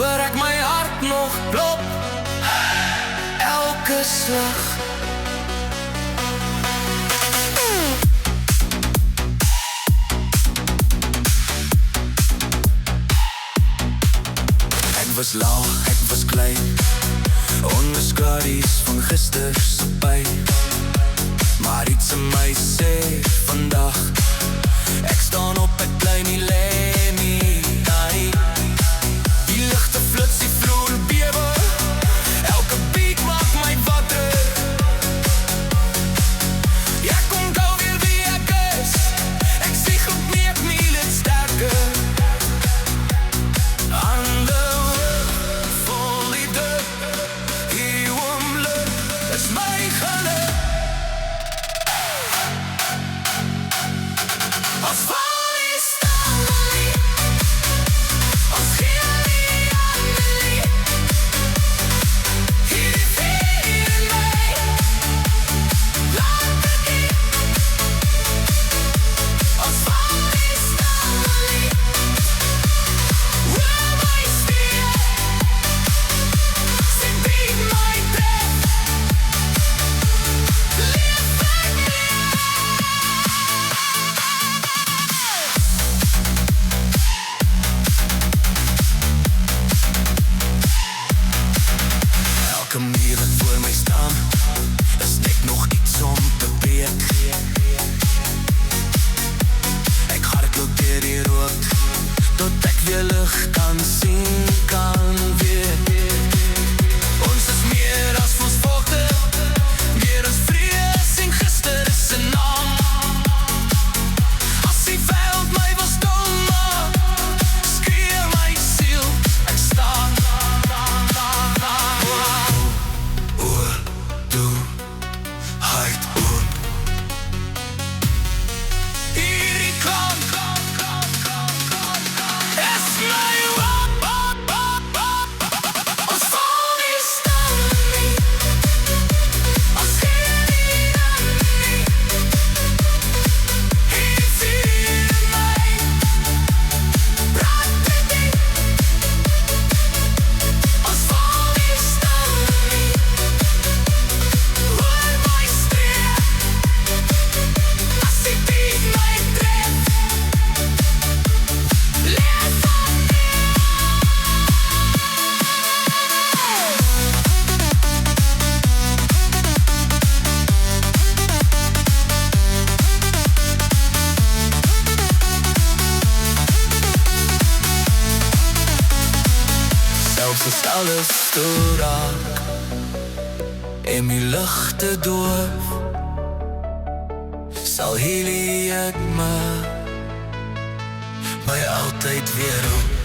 hoor ek my hart nog klop, elke slag. Ek was laag, ek was klein, onder skadu's van gister se pyn. Maar iets in my sê vandag, ek staan op, ek bly nie lê nie. Die ligte flits, die vloer bewe, elke beat maak my wakker. Ek onthou weer wie ek is, ek sê goed nie, ek meel het sterker. Hande vol liefde, hier oomlik is my geluk. Ons val nie staan nie, ons gee nie aan nie. Hier die vuur in my, laat dit nie. Ons val nie staan nie, hoor my stem, sy beat my tref, leef ek meer. Elke muur wat voor my staan, is net nog iets om te breek. Ek hardloop deur die rook, tot ek weer lig kan sien, kan weer. Ons is meer as fosforte, meer as vrees en gister is 'n naam. As die veld my wil stom maak, skree my siel, ek staan. Oor, toe, hart oop. Hierdie klank is my hoop. Ons val nie staan nie, ons gee nie aan nie. Hier vuur in my, brand dit nie. Ons val nie staan nie, hoor my stem, as die beat my tref, leef ek meer. Selfs as alles stil raak en my ligte doof, sal hierdie ek my altyd weer roep.